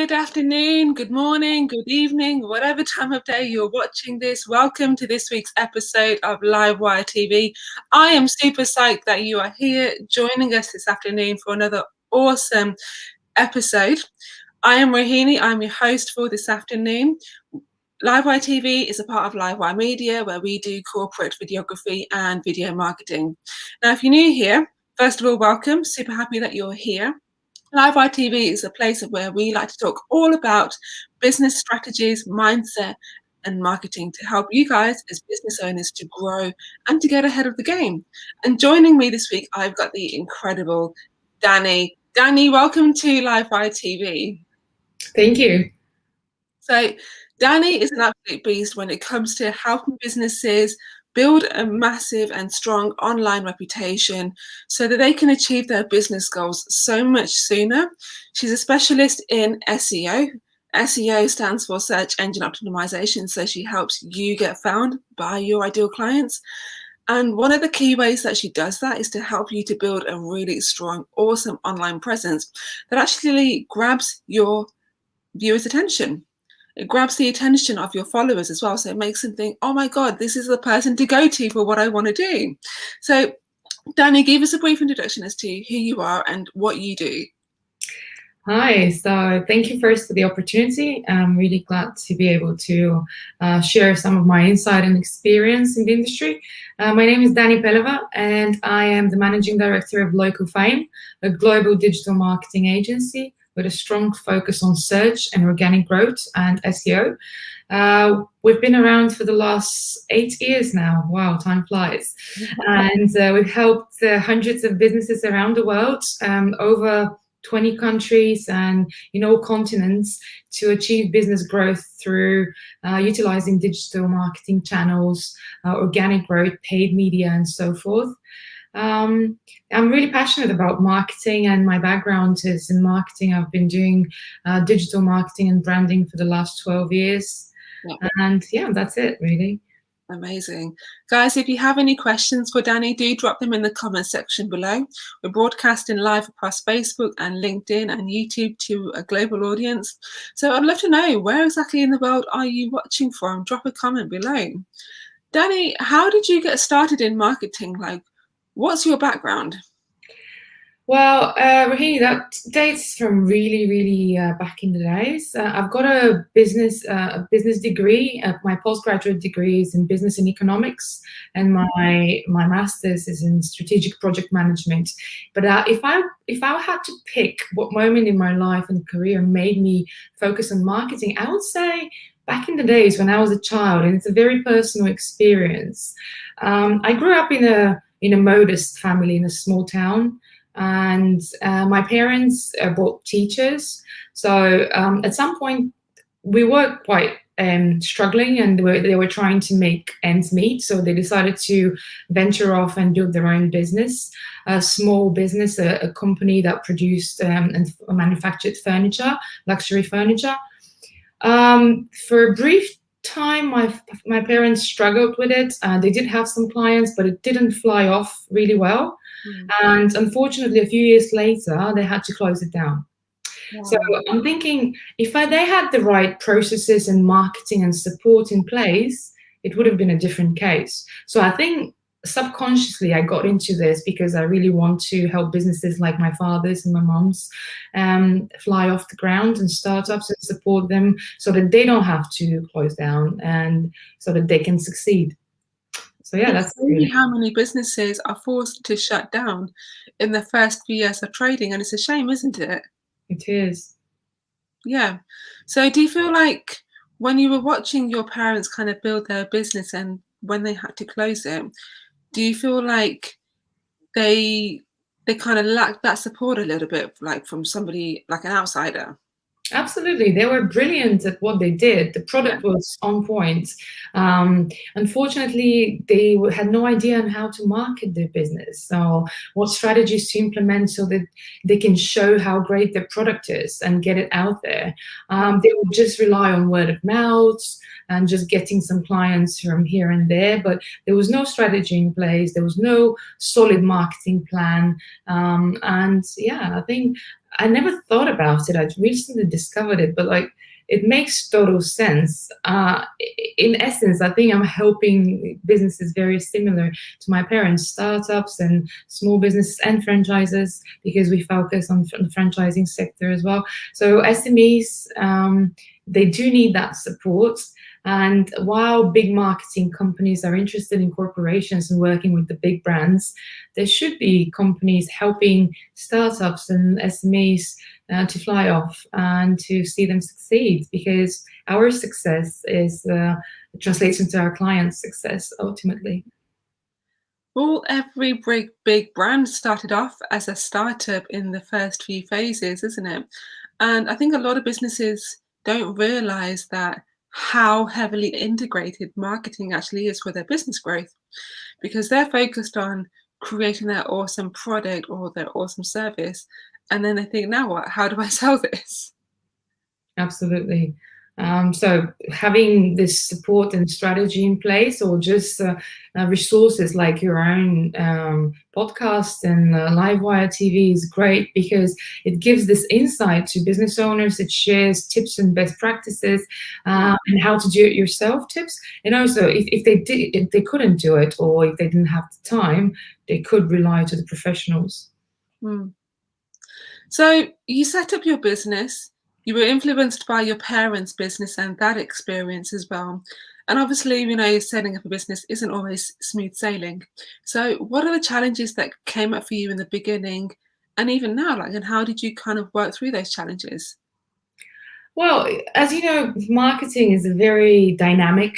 Good afternoon, good morning, good evening, whatever time of day you're watching this. Welcome to this week's episode of Livewire TV. I am super psyched that you are here joining us this afternoon for another awesome episode. I am Rohini, I'm your host for this afternoon. Livewire TV is a part of Livewire Media, where we do corporate videography and video marketing. Now, if you're new here, first of all, welcome. Super happy that you're here. Livewire TV is a place where we like to talk all about business strategies, mindset, and marketing to help you guys as business owners to grow and to get ahead of the game. And joining me this week, I've got the incredible Dani. Dani, welcome to Livewire TV. Thank you. So Dani is an absolute beast when it comes to helping businesses build a massive and strong online reputation so that they can achieve their business goals so much sooner. She's a specialist in SEO. SEO stands for search engine optimization, so she helps you get found by your ideal clients. And one of the key ways that she does that is to help you to build a really strong, awesome online presence that actually grabs your viewers' attention. It grabs the attention of your followers as well. So it makes them think, oh my God, this is the person to go to for what I want to do. So Dani, give us a brief introduction as to who you are and what you do. Hi, so thank you first for the opportunity. I'm really glad to be able to share some of my insight and experience in the industry. My name is Dani Paleva, and I am the Managing Director of Local Fame, a global digital marketing agency with a strong focus on search and organic growth and SEO. We've been around for the last 8 years now. Wow, time flies. And we've helped hundreds of businesses around the world, over 20 countries and in all continents, to achieve business growth through utilizing digital marketing channels, organic growth, paid media, and so forth. I'm really passionate about marketing, and my background is in marketing. I've been doing digital marketing and branding for the last 12 years. Yeah. And yeah, that's it really. Amazing. Guys, if you have any questions for Dani, do drop them in the comment section below. We're broadcasting live across Facebook and LinkedIn and YouTube to a global audience. So I'd love to know, where exactly in the world are you watching from? Drop a comment below. Dani, how did you get started in marketing? Like, what's your background? Well, Rohini, that dates from really back in the days. I've got a business degree. My postgraduate degree is in business and economics, and my master's is in strategic project management. But if I had to pick what moment in my life and career made me focus on marketing, I would say back in the days when I was a child, and it's a very personal experience. I grew up in a modest family in a small town. And my parents are both teachers. So at some point, we were quite struggling, and they were trying to make ends meet. So they decided to venture off and build their own business, a small business, a company that produced and manufactured furniture, luxury furniture. For a brief time, my parents struggled with it. They did have some clients, but it didn't fly off really well. And unfortunately, a few years later, they had to close it down. Wow. So I'm thinking, if they had the right processes and marketing and support in place, it would have been a different case. So I think subconsciously I got into this because I really want to help businesses like my father's and my mom's fly off the ground, and startups, and support them so that they don't have to close down and so that they can succeed. So yeah, that's really how many businesses are forced to shut down in the first few years of trading, and it's a shame, isn't it? It is. Yeah. So do you feel like when you were watching your parents kind of build their business and when they had to close it, do you feel like they kind of lacked that support a little bit, like from somebody like an outsider? Absolutely. They were brilliant at what they did. The product was on point. Unfortunately, they had no idea on how to market their business, so what strategies to implement so that they can show how great their product is and get it out there. They would just rely on word of mouth and just getting some clients from here and there, but there was no strategy in place. There was no solid marketing plan. And yeah, I think I never thought about it. I recently discovered it, but like it makes total sense. In essence, I think I'm helping businesses very similar to my parents, startups and small businesses and franchises, because we focus on the franchising sector as well. So SMEs, they do need that support. And while big marketing companies are interested in corporations and working with the big brands, there should be companies helping startups and SMEs to fly off and to see them succeed, because our success is translates into our clients' success ultimately. Well, every big brand started off as a startup in the first few phases, isn't it? And I think a lot of businesses don't realize that how heavily integrated marketing actually is for their business growth, because they're focused on creating their awesome product or their awesome service. And then they think, now what? How do I sell this? Absolutely. So having this support and strategy in place, or just resources like your own podcast and Livewire TV is great, because it gives this insight to business owners. It shares tips and best practices and how to do it yourself tips. And also, if they couldn't do it, or if they didn't have the time, they could rely to the professionals. Hmm. So you set up your business, you were influenced by your parents' business and that experience as well. And obviously, setting up a business isn't always smooth sailing. So what are the challenges that came up for you in the beginning and even now, and how did you kind of work through those challenges? Well, as you know, marketing is a very dynamic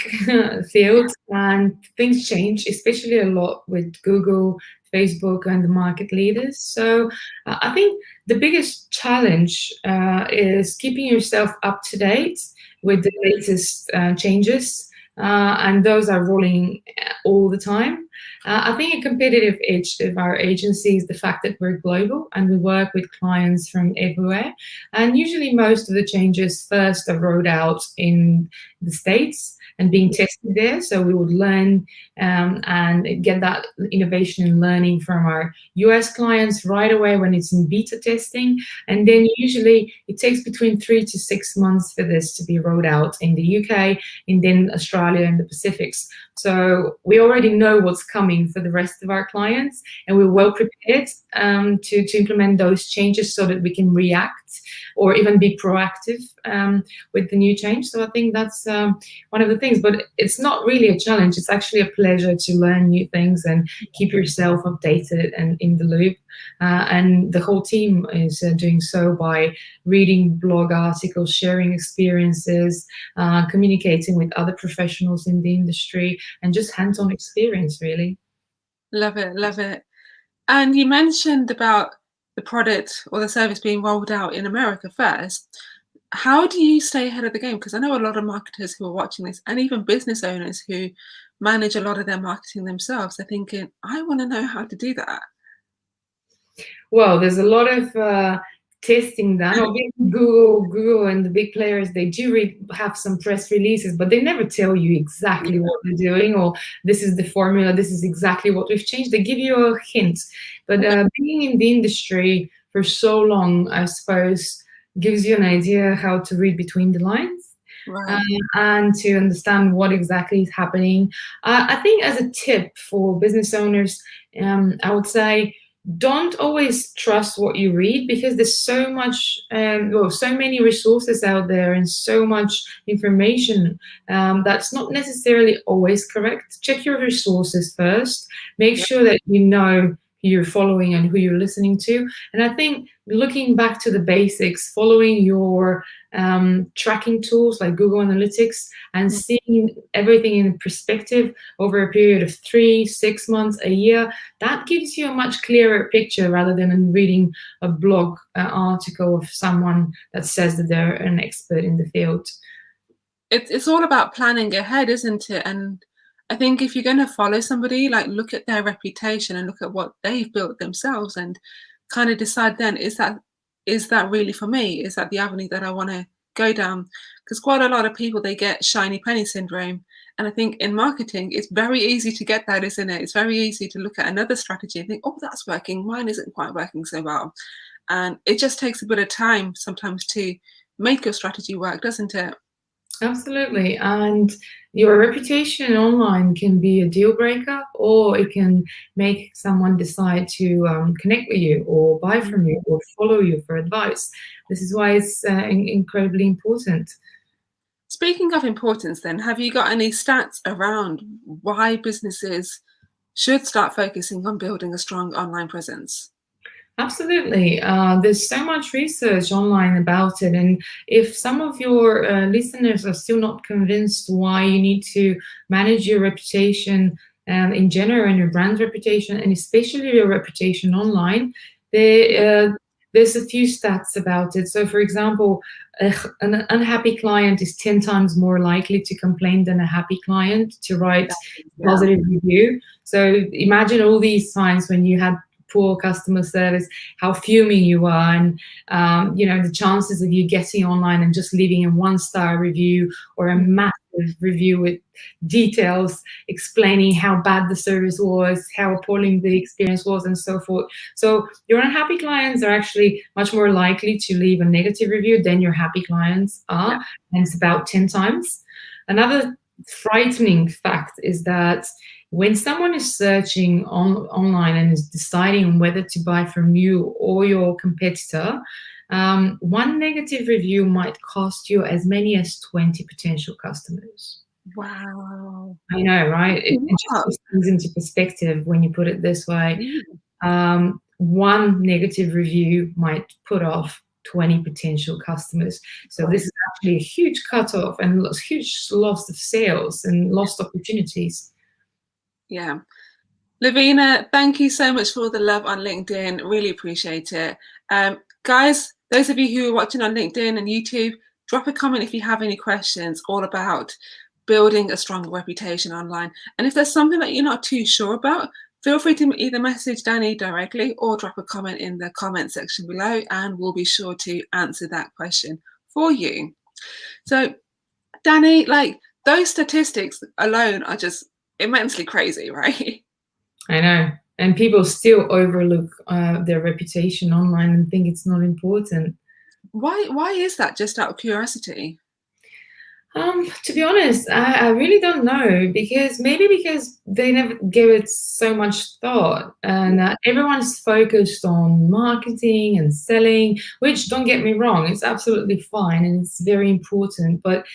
field, and things change, especially a lot with Google, Facebook, and the market leaders. So I think the biggest challenge is keeping yourself up to date with the latest changes, and those are rolling all the time. I think a competitive edge of our agency is the fact that we're global and we work with clients from everywhere. And usually, most of the changes first are rolled out in the States and being tested there. So we would learn and get that innovation and learning from our US clients right away when it's in beta testing. And then usually it takes between 3 to 6 months for this to be rolled out in the UK and then Australia and the Pacifics. So we already know what's coming for the rest of our clients, and we're well prepared to implement those changes so that we can react or even be proactive with the new change. So I think that's one of the things, but it's not really a challenge. It's actually a pleasure to learn new things and keep yourself updated and in the loop. And the whole team is doing so by reading blog articles, sharing experiences, communicating with other professionals in the industry, and just hands-on experience, really. Love it, love it. And you mentioned about the product or the service being rolled out in America first. How do you stay ahead of the game? Because I know a lot of marketers who are watching this, and even business owners who manage a lot of their marketing themselves. They're thinking, I want to know how to do that. Well, there's a lot of testing done. Obviously, Google, and the big players, they do have some press releases, but they never tell you exactly what they're doing, or this is the formula, this is exactly what we've changed. They give you a hint. But being in the industry for so long, I suppose, gives you an idea how to read between the lines. Right. And to understand what exactly is happening. I think as a tip for business owners, I would say, don't always trust what you read, because there's so much, so many resources out there and so much information that's not necessarily always correct. Check your resources first. Make sure that you know who you're following and who you're listening to. And I think looking back to the basics, following your tracking tools like Google Analytics, and seeing everything in perspective over a period of 3, 6 months, a year, that gives you a much clearer picture rather than reading a blog article of someone that says that they're an expert in the field. It's all about planning ahead, isn't it? And I think if you're going to follow somebody, like look at their reputation and look at what they've built themselves and kind of decide then, is that really for me? Is that the avenue that I want to go down? Because quite a lot of people, they get shiny penny syndrome. And I think in marketing, it's very easy to get that, isn't it? It's very easy to look at another strategy and think, oh, that's working. Mine isn't quite working so well. and it just takes a bit of time sometimes to make your strategy work, doesn't it? Absolutely. And your reputation online can be a deal breaker, or it can make someone decide to connect with you or buy from you or follow you for advice. This is why it's incredibly important. Speaking of importance then, have you got any stats around why businesses should start focusing on building a strong online presence? Absolutely. There's so much research online about it. And if some of your listeners are still not convinced why you need to manage your reputation in general and your brand reputation, and especially your reputation online, there's a few stats about it. So, for example, an unhappy client is 10 times more likely to complain than a happy client to write a positive review. So imagine all these times when you had poor customer service, how fuming you are, and the chances of you getting online and just leaving a 1-star review or a massive review with details explaining how bad the service was, how appalling the experience was, and so forth. So your unhappy clients are actually much more likely to leave a negative review than your happy clients are, and it's about 10 times. Another frightening fact is that when someone is searching online and is deciding on whether to buy from you or your competitor, one negative review might cost you as many as 20 potential customers. Wow. I know, right? It just puts things into perspective when you put it this way. One negative review might put off 20 potential customers. So this is actually a huge cutoff and a huge loss of sales and lost opportunities. Yeah. Lavina, thank you so much for all the love on LinkedIn. Really appreciate it. Guys, those of you who are watching on LinkedIn and YouTube, drop a comment if you have any questions all about building a strong reputation online. And if there's something that you're not too sure about, feel free to either message Dani directly or drop a comment in the comment section below, and we'll be sure to answer that question for you. So, Dani, like, those statistics alone are just immensely crazy, right? I know. And people still overlook their reputation online and think it's not important. Why is that, just out of curiosity? To be honest, I really don't know, because they never give it so much thought, and everyone's focused on marketing and selling, which, don't get me wrong, it's absolutely fine and it's very important, but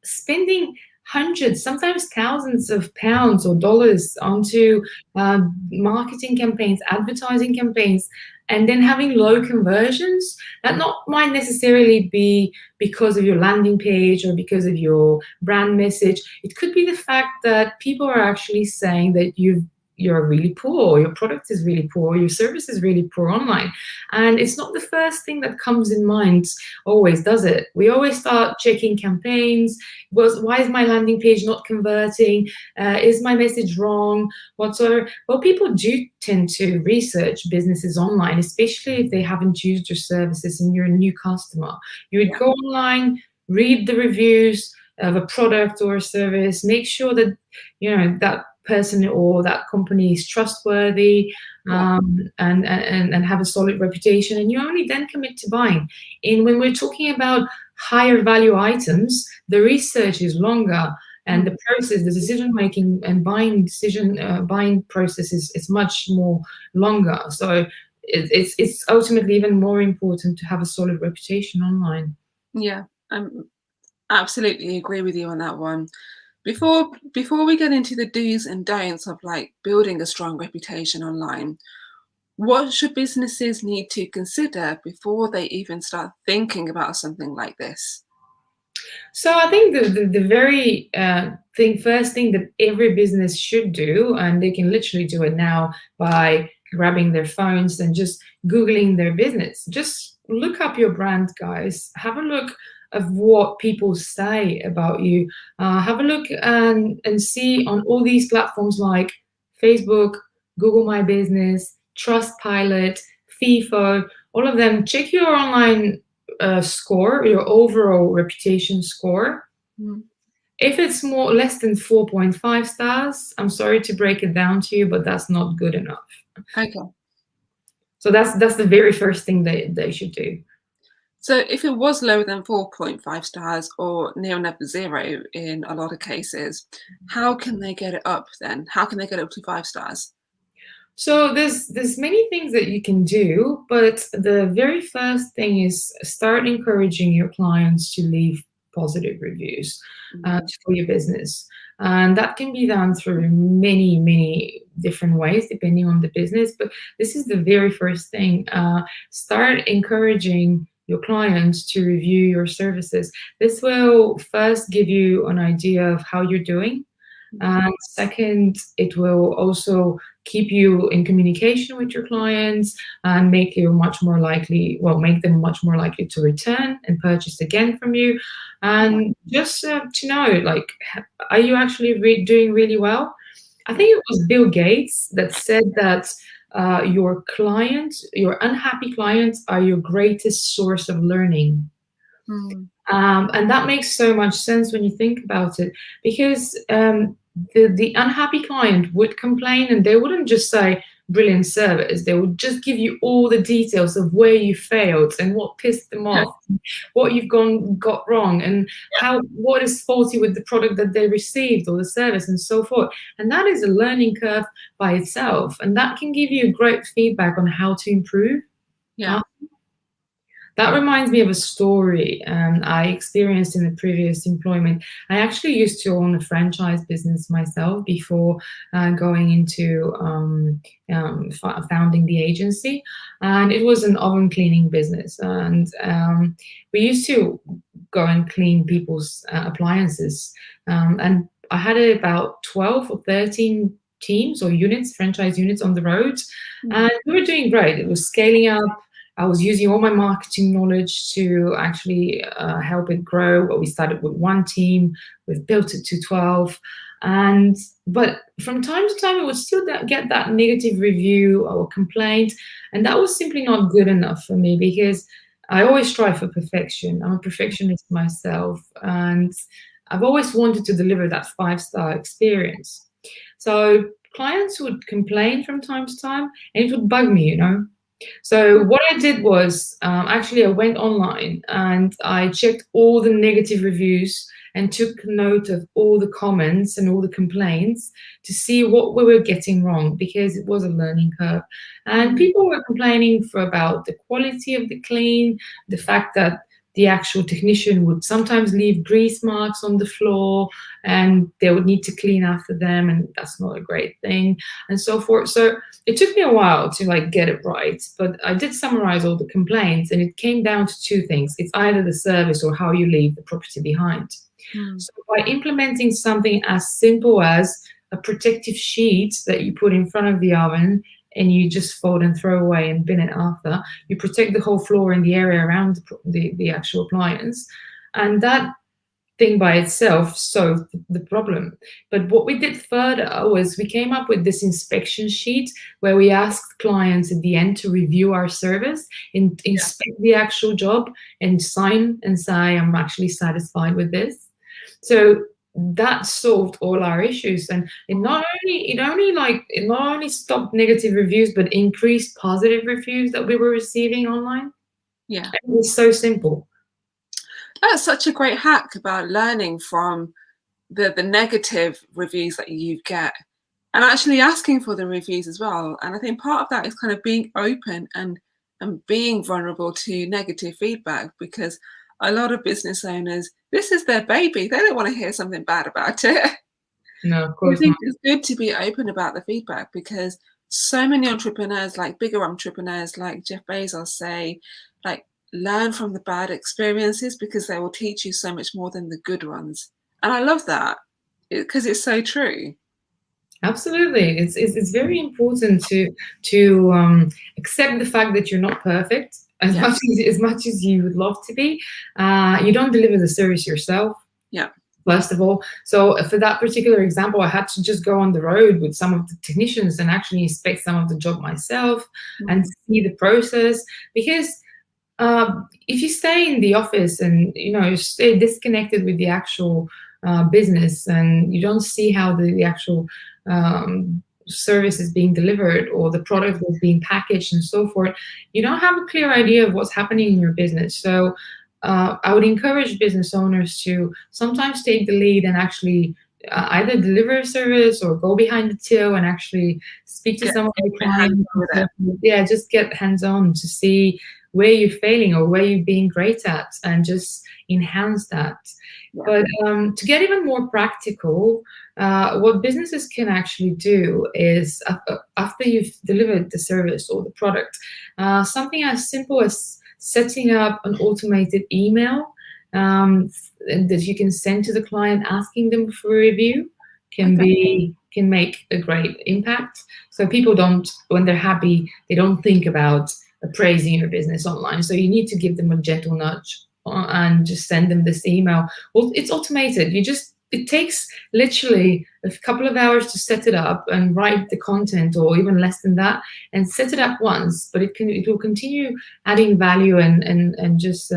spending hundreds, sometimes thousands of pounds or dollars onto marketing campaigns, advertising campaigns, and then having low conversions, that might necessarily be because of your landing page or because of your brand message. It could be the fact that people are actually saying that you're really poor, your product is really poor, your service is really poor online. And it's not the first thing that comes in mind always, does it? We always start checking campaigns. Why is my landing page not converting? Is my message wrong? Whatsoever. Well, people do tend to research businesses online, especially if they haven't used your services and you're a new customer. You would go online, read the reviews of a product or a service, make sure that that person or that company is trustworthy, and have a solid reputation, and you only then commit to buying. And when we're talking about higher value items, the research is longer, and the process, the decision making and buying process is much more longer. So it's ultimately even more important to have a solid reputation online. Yeah, I absolutely agree with you on that one. Before we get into the do's and don'ts of like building a strong reputation online, what should businesses need to consider before they even start thinking about something like this? So I think the very first thing that every business should do, and they can literally do it now by grabbing their phones and just Googling their business. Just look up your brand, guys. Have a look of what people say about you. Have a look and see on all these platforms like Facebook, Google My Business, Trustpilot, FIFO, all of them. Check your online score, your overall reputation score. If it's less than 4.5 stars, I'm sorry to break it down to you, but that's not good enough. Okay. So that's the very first thing they should do. So if it was lower than 4.5 stars or near enough zero in a lot of cases, how can they get it up then? How can they get up to 5 stars? So there's many things that you can do, but the very first thing is start encouraging your clients to leave positive reviews for your business. And that can be done through many different ways, depending on the business. But this is the very first thing. Start encouraging your clients to review your services. This will first give you an idea of how you're doing. And second, it will also keep you in communication with your clients and make them much more likely to return and purchase again from you. And just to know, like, are you actually doing really well? I think it was Bill Gates that said that your unhappy clients are your greatest source of learning. And that makes so much sense when you think about it, because the unhappy client would complain and they wouldn't just say brilliant service. They would just give you all the details of where you failed and what pissed them off, what you've got wrong, and what is faulty with the product that they received or the service and so forth. And that is a learning curve by itself, and that can give you great feedback on how to improve. That reminds me of a story I experienced in a previous employment. I actually used to own a franchise business myself before going into founding the agency. And it was an oven cleaning business. And we used to go and clean people's appliances. And I had about 12 or 13 teams or units, franchise units on the road. And we were doing great. It was scaling up. I was using all my marketing knowledge to actually help it grow. But we started with one team, we've built it to 12. But from time to time, it would still get that negative review or complaint. And that was simply not good enough for me, because I always strive for perfection. I'm a perfectionist myself. And I've always wanted to deliver that 5-star experience. So clients would complain from time to time, and it would bug me, So what I did was, actually I went online and I checked all the negative reviews and took note of all the comments and all the complaints to see what we were getting wrong, because it was a learning curve. And people were complaining about the quality of the clean, the fact that the actual technician would sometimes leave grease marks on the floor and they would need to clean after them, and that's not a great thing, and so forth. So it took me a while to get it right, but I did summarize all the complaints, and it came down to two things. It's either the service or how you leave the property behind. So by implementing something as simple as a protective sheet that you put in front of the oven and you just fold and throw away and bin it after, you protect the whole floor and the area around the actual appliance. And that thing by itself solved the problem. But what we did further was we came up with this inspection sheet where we asked clients at the end to review our service and inspect the actual job and sign and say, I'm actually satisfied with this. So that solved all our issues, and it not only stopped negative reviews, but increased positive reviews that we were receiving online. It was so simple. That's such a great hack about learning from the negative reviews that you get and actually asking for the reviews as well. And I think part of that is kind of being open and being vulnerable to negative feedback, because a lot of business owners, this is their baby. They don't want to hear something bad about it. No, of course I think not. it's good to be open about the feedback, because so many entrepreneurs, like bigger entrepreneurs like Jeff Bezos, say, learn from the bad experiences because they will teach you so much more than the good ones. And I love that, because it's so true. Absolutely, it's very important to accept the fact that you're not perfect. As much as you would love to be, you don't deliver the service yourself. First of all, so for that particular example, I had to just go on the road with some of the technicians and actually inspect some of the job myself and see the process. Because if you stay in the office and stay disconnected with the actual business, and you don't see how the actual service is being delivered or the product is being packaged and so forth, you don't have a clear idea of what's happening in your business. So I would encourage business owners to sometimes take the lead and actually either deliver a service or go behind the till and actually speak to some of the clients. Yeah, just get hands-on to see where you're failing or where you're being great at and just enhance that. Yeah. But to get even more practical, what businesses can actually do is after you've delivered the service or the product, something as simple as setting up an automated email that you can send to the client asking them for a review can make a great impact. So people don't, when they're happy, they don't think about appraising your business online. So you need to give them a gentle nudge and just send them this email. Well, it's automated. It takes literally a couple of hours to set it up and write the content, or even less than that, and set it up once. But it will continue adding value and just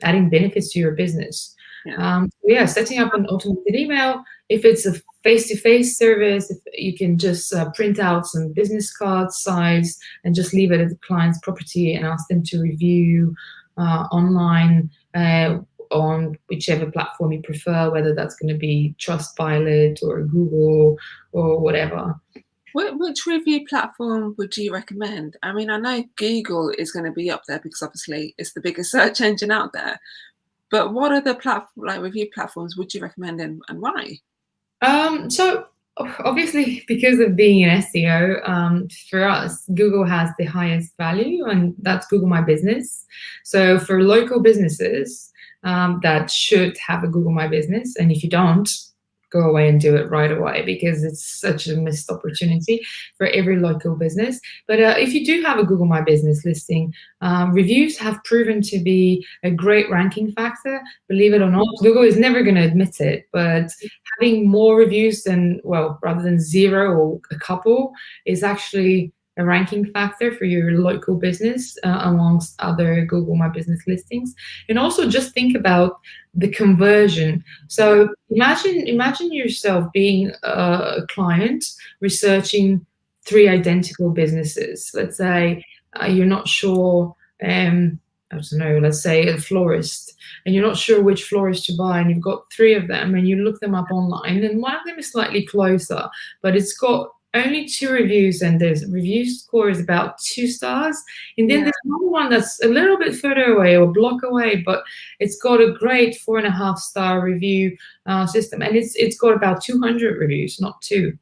adding benefits to your business. Yeah. Setting up an automated email. If it's a face-to-face service, if you can just print out some business card size and just leave it at the client's property and ask them to review online on whichever platform you prefer, whether that's going to be Trustpilot or Google or whatever. Which review platform would you recommend? I mean, I know Google is going to be up there because obviously it's the biggest search engine out there. But what other review platforms would you recommend and why? So obviously, because of being an SEO, for us, Google has the highest value, and that's Google My Business. So for local businesses, that should have a Google My Business, and if you don't, go away and do it right away, because it's such a missed opportunity for every local business. But if you do have a Google My Business listing, reviews have proven to be a great ranking factor. Believe it or not, Google is never going to admit it, but having more reviews rather than zero or a couple is actually a ranking factor for your local business amongst other Google My Business listings. And also just think about the conversion. So imagine yourself being a client researching 3 identical businesses. Let's say you're not sure, I don't know, let's say a florist, and you're not sure which florist to buy, and you've got 3 of them, and you look them up online, and one of them is slightly closer, but it's got only 2 reviews, and the review score is about 2 stars. And then there's another one that's a little bit further away or a block away, but it's got a great 4.5-star review system, and it's got about 200 reviews, not 2.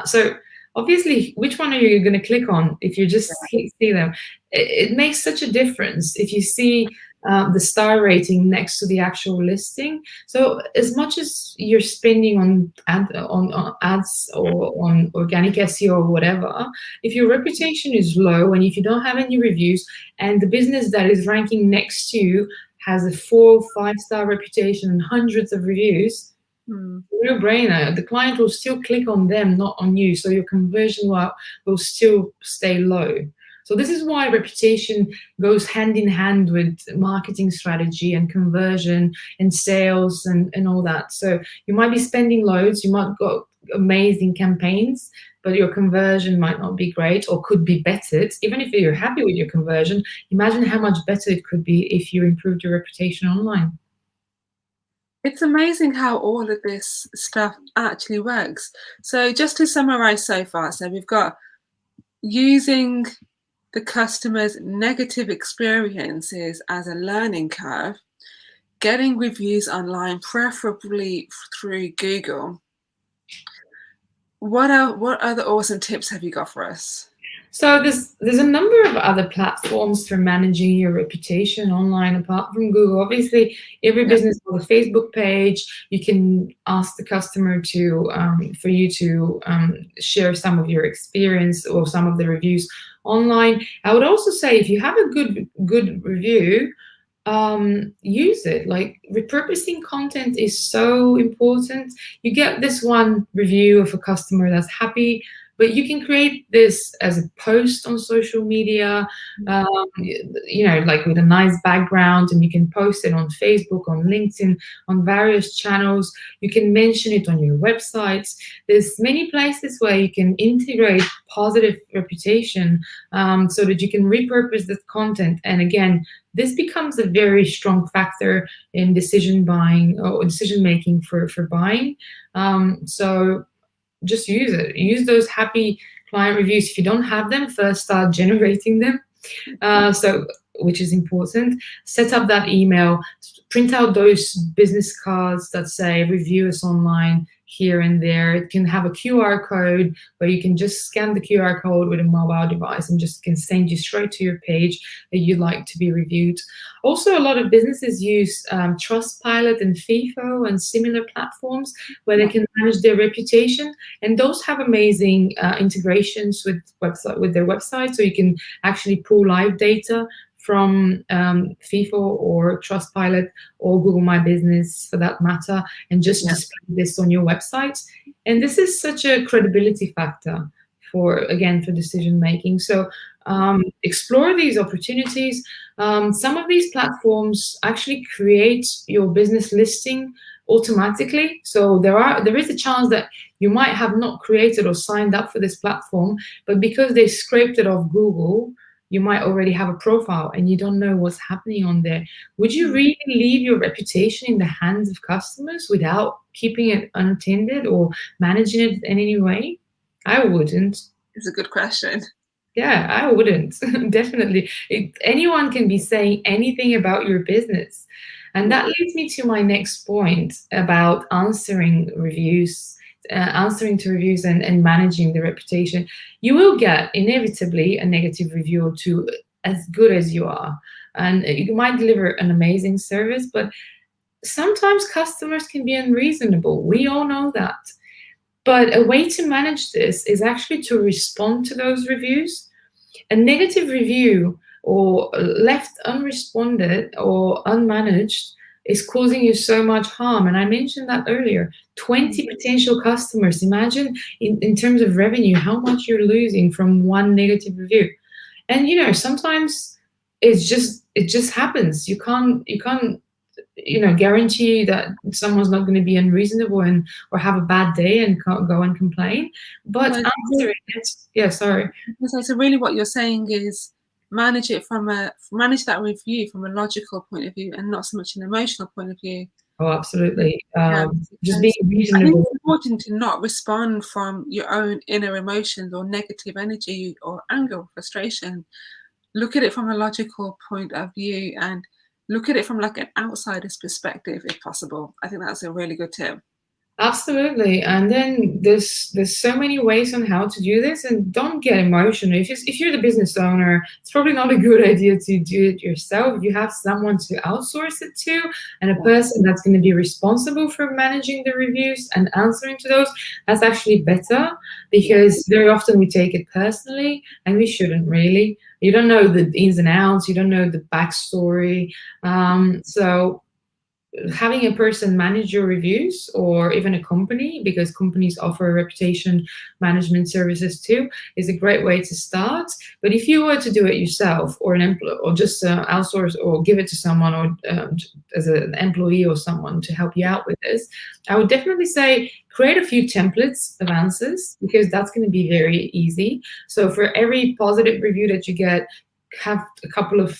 So obviously, which one are you going to click on if you just see them? It makes such a difference if you see the star rating next to the actual listing. So as much as you're spending on ads or on organic SEO or whatever, if your reputation is low and if you don't have any reviews, and the business that is ranking next to you has a 4 or 5-star reputation and hundreds of reviews, no brainer. The client will still click on them, not on you. So your conversion will still stay low. So this is why reputation goes hand in hand with marketing strategy and conversion and sales and all that. So you might be spending loads, you might got amazing campaigns, but your conversion might not be great or could be bettered. Even if you're happy with your conversion, imagine how much better it could be if you improved your reputation online. It's amazing how all of this stuff actually works. So just to summarize so far, so we've got using the customer's negative experiences as a learning curve, getting reviews online, preferably through Google. What other awesome tips have you got for us? So there's a number of other platforms for managing your reputation online apart from Google. Obviously, every business has a Facebook page. You can ask the customer for you to share some of your experience or some of the reviews online. I would also say if you have a good review, use it. Like, repurposing content is so important. You get this one review of a customer that's happy, but you can create this as a post on social media, like with a nice background, and you can post it on Facebook, on LinkedIn, on various channels. You can mention it on your websites. There's many places where you can integrate positive reputation, so that you can repurpose the content. And again, this becomes a very strong factor in decision buying or decision making for buying. So just use it. Use those happy client reviews. If you don't have them, first start generating them. Which is important. Set up that email, print out those business cards that say review us online here and there. It can have a QR code where you can just scan the QR code with a mobile device and just can send you straight to your page that you'd like to be reviewed. Also, a lot of businesses use Trustpilot and FIFO and similar platforms where they can manage their reputation, and those have amazing integrations with their website, so you can actually pull live data from FIFO or Trustpilot or Google My Business for that matter, and just display this on your website. And this is such a credibility factor for decision making. So explore these opportunities. Some of these platforms actually create your business listing automatically. So there is a chance that you might have not created or signed up for this platform, but because they scraped it off Google, you might already have a profile and you don't know what's happening on there. Would you really leave your reputation in the hands of customers without keeping it unattended or managing it in any way? I wouldn't. It's a good question. Yeah, I wouldn't. Definitely. Anyone can be saying anything about your business. And that leads me to my next point about answering to reviews and managing the reputation. You will get inevitably a negative review or two, as good as you are. And you might deliver an amazing service, but sometimes customers can be unreasonable. We all know that. But a way to manage this is actually to respond to those reviews. A negative review or left unresponded or unmanaged is causing you so much harm. And I mentioned that earlier. 20 potential customers. Imagine in terms of revenue, how much you're losing from one negative review. And sometimes it just happens. You can't guarantee that someone's not going to be unreasonable or have a bad day and can't go and complain. But answering it, sorry. So really what you're saying is manage that review from a logical point of view and not so much an emotional point of view. Oh, absolutely. Just being reasonable. I think it's important to not respond from your own inner emotions or negative energy or anger or frustration. Look at it from a logical point of view and look at it from like an outsider's perspective, if possible. I think that's a really good tip. Absolutely. And then there's so many ways on how to do this, and don't get emotional. If you're the business owner, it's probably not a good idea to do it yourself. You have someone to outsource it to, and a person that's going to be responsible for managing the reviews and answering to those. That's actually better, because very often we take it personally, and we shouldn't really. You don't know the ins and outs. You don't know the backstory. So having a person manage your reviews, or even a company, because companies offer reputation management services too, is a great way to start. But if you were to do it yourself, or an employee, or just outsource or give it to someone, or as an employee or someone to help you out with this, I would definitely say create a few templates of answers, because that's going to be very easy. So for every positive review that you get, have a couple of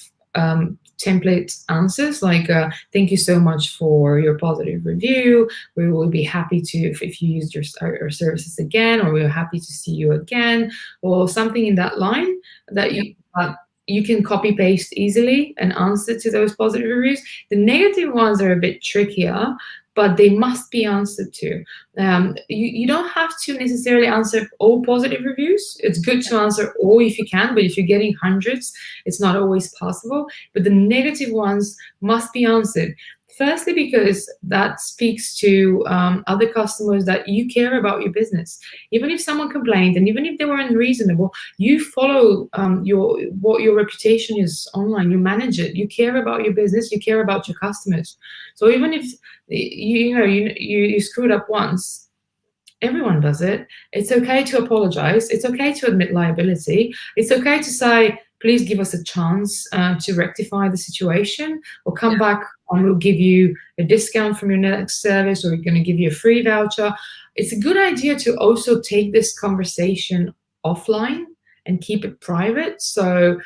template answers, like thank you so much for your positive review. We will be happy to if you use our services again, or we're happy to see you again, or something in that line that you can copy paste easily and answer to those positive reviews. The negative ones are a bit trickier, but they must be answered to. You don't have to necessarily answer all positive reviews. It's good to answer all if you can, but if you're getting hundreds, it's not always possible. But the negative ones must be answered. Firstly, because that speaks to other customers that you care about your business. Even if someone complained, and even if they were unreasonable, you follow what your reputation is online. You manage it. You care about your business. You care about your customers. So even if you screwed up once, Everyone does it. It's okay to apologize. It's okay to admit liability. It's okay to say, please give us a chance to rectify the situation, or come back and we'll give you a discount from your next service, or we're going to give you a free voucher. It's a good idea to also take this conversation offline and keep it private. So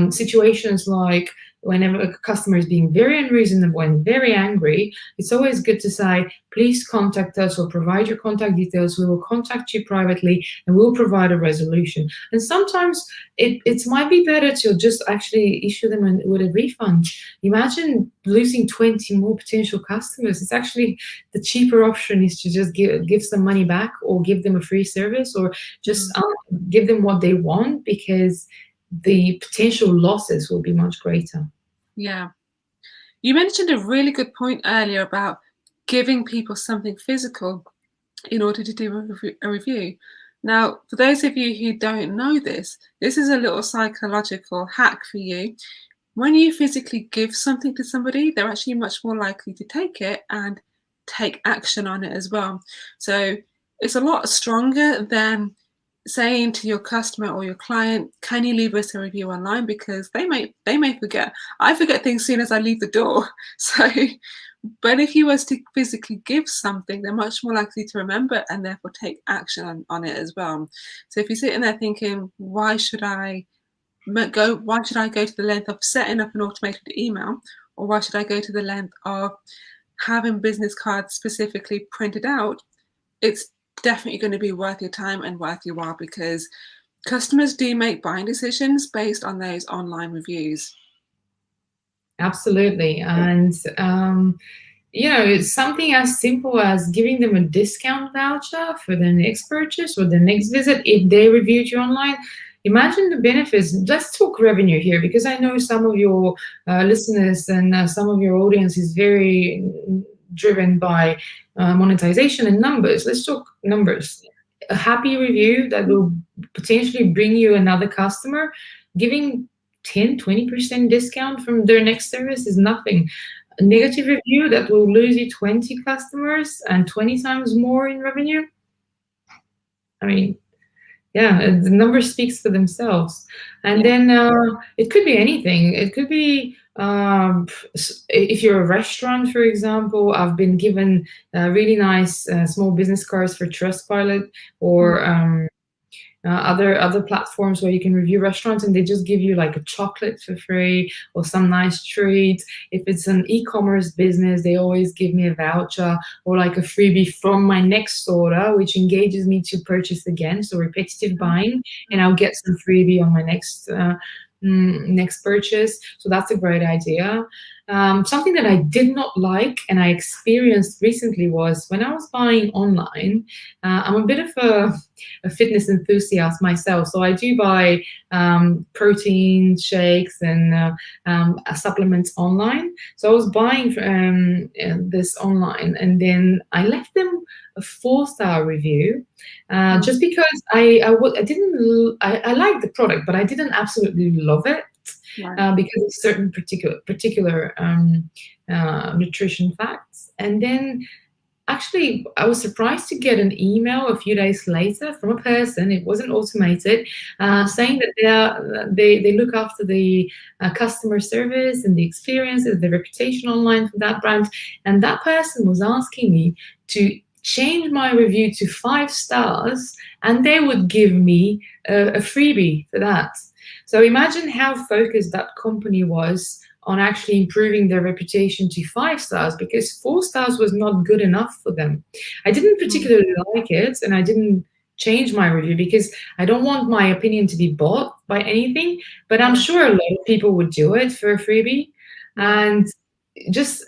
situations like whenever a customer is being very unreasonable and very angry, it's always good to say, please contact us or provide your contact details. We will contact you privately and we'll provide a resolution. And sometimes it might be better to just actually issue them with a refund. Imagine losing 20 more potential customers. It's actually the cheaper option is to just give some money back, or give them a free service, or just give them what they want, because the potential losses will be much greater. Yeah. You mentioned a really good point earlier about giving people something physical in order to do a review. Now, for those of you who don't know this is a little psychological hack for you. When you physically give something to somebody, they're actually much more likely to take it and take action on it as well. So it's a lot stronger than saying to your customer or your client, can you leave us a review online, because they may forget. I forget things soon as I leave the door. So but if you was to physically give something, they're much more likely to remember and therefore take action on it as well. So if you're sitting there thinking, why should I go to the length of setting up an automated email, or why should I go to the length of having business cards specifically printed out, it's definitely going to be worth your time and worth your while, because customers do make buying decisions based on those online reviews. Absolutely. And it's something as simple as giving them a discount voucher for the next purchase or the next visit if they reviewed you online. Imagine the benefits. Let's talk revenue here, because I know some of your listeners and some of your audience is very driven by monetization and numbers. Let's talk numbers. A happy review that will potentially bring you another customer, giving 10-20% discount from their next service is nothing. A negative review that will lose you 20 customers and 20 times more in revenue. I mean, yeah, the numbers speaks for themselves. And then it could be anything. It could be if you're a restaurant, for example. I've been given really nice small business cards for Trustpilot, or other platforms where you can review restaurants, and they just give you like a chocolate for free or some nice treat. If it's an e-commerce business, they always give me a voucher or like a freebie from my next order, which engages me to purchase again. So repetitive buying, and I'll get some freebie on my next purchase. So that's a great idea. Something that I did not like and I experienced recently was when I was buying online. I'm a bit of a fitness enthusiast myself, so I do buy protein shakes and supplements online. So I was buying this online, and then I left them a 4-star review just because I liked the product, but I didn't absolutely love it. Right. Because of certain particular nutrition facts. And then actually I was surprised to get an email a few days later from a person, it wasn't automated, saying that they look after the customer service and the experience and the reputation online for that brand. And that person was asking me to change my review to 5 stars, and they would give me a freebie for that. So imagine how focused that company was on actually improving their reputation to 5 stars, because 4 stars was not good enough for them. I didn't particularly like it, and I didn't change my review because I don't want my opinion to be bought by anything, but I'm sure a lot of people would do it for a freebie. And just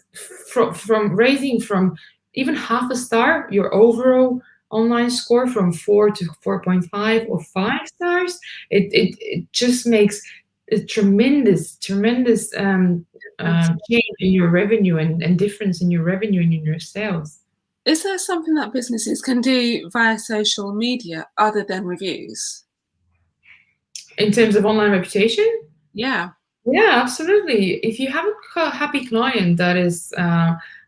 from raising from even half a star, your overall online score from 4 to 4.5 or 5 stars, it just makes a tremendous change in your revenue and difference in your revenue and in your sales. Is there something that businesses can do via social media other than reviews? In terms of online reputation? Yeah. Yeah, absolutely. If you have a happy client that is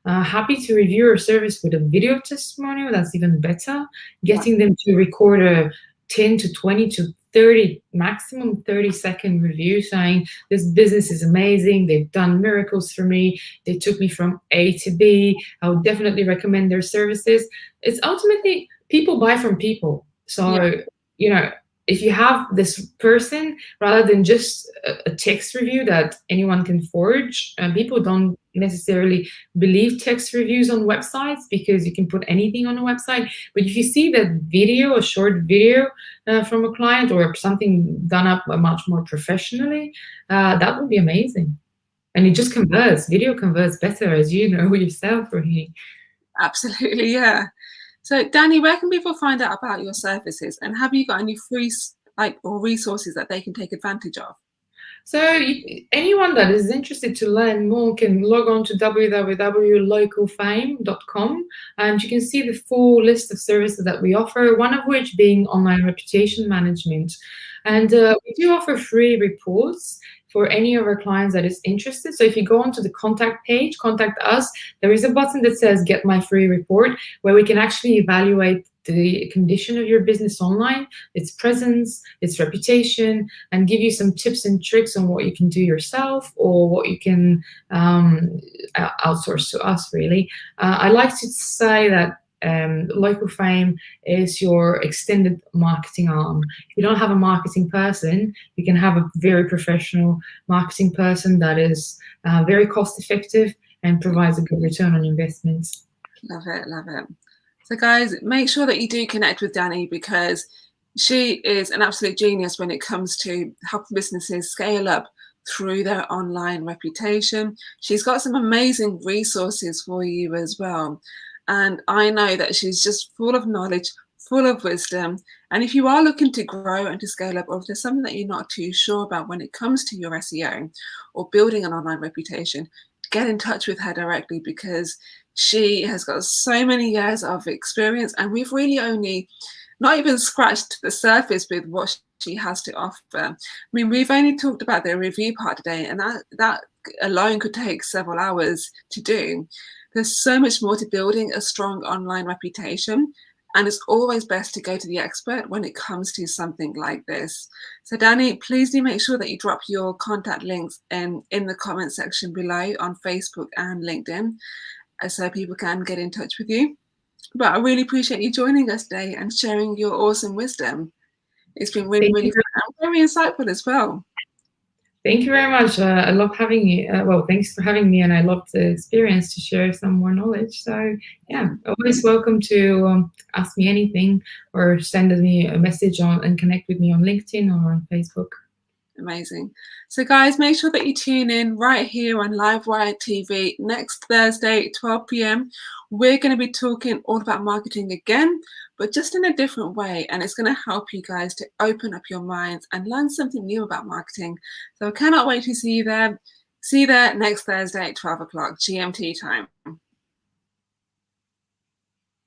Happy to review your service with a video testimonial. That's even better. Getting them to record a 10 to 20 to 30, maximum 30-second review saying this business is amazing. They've done miracles for me. They took me from A to B. I would definitely recommend their services. It's ultimately people buy from people. So, you know, if you have this person rather than just a text review that anyone can forge, people don't necessarily believe text reviews on websites because you can put anything on a website. But if you see that video, a short video from a client or something done up much more professionally, that would be amazing. And it just converts. Video converts better, as you know yourself, Rohini. Absolutely, yeah. So, Dani, where can people find out about your services, and have you got any free or resources that they can take advantage of? So anyone that is interested to learn more can log on to www.localfame.com, and you can see the full list of services that we offer, one of which being online reputation management. And we do offer free reports for any of our clients that is interested. So if you go onto the contact page, contact us, there is a button that says get my free report, where we can actually evaluate the condition of your business online, its presence, its reputation, and give you some tips and tricks on what you can do yourself or what you can outsource to us, really. I like to say that Local Fame is your extended marketing arm. If you don't have a marketing person, you can have a very professional marketing person that is very cost effective and provides a good return on investments. Love it, love it. So guys, make sure that you do connect with Dani, because she is an absolute genius when it comes to helping businesses scale up through their online reputation. She's got some amazing resources for you as well. And I know that she's just full of knowledge, full of wisdom. And if you are looking to grow and to scale up, or if there's something that you're not too sure about when it comes to your SEO or building an online reputation, get in touch with her directly, because she has got so many years of experience, and we've really only not even scratched the surface with what she has to offer. I mean, we've only talked about the review part today, and that alone could take several hours to do. There's so much more to building a strong online reputation, and it's always best to go to the expert when it comes to something like this. So Dani, please do make sure that you drop your contact links in the comment section below on Facebook and LinkedIn, so people can get in touch with you. But I really appreciate you joining us today and sharing your awesome wisdom. It's been really, really fun and very insightful as well. Thank you very much. I love having you. Well, thanks for having me, and I love the experience to share some more knowledge. So yeah, always welcome to ask me anything or send me a message and connect with me on LinkedIn or on Facebook. Amazing. So guys, make sure that you tune in right here on Livewire TV next Thursday, 12 p.m. We're going to be talking all about marketing again, but just in a different way. And it's going to help you guys to open up your minds and learn something new about marketing. So I cannot wait to see you there. See you there next Thursday at 12 o'clock GMT time.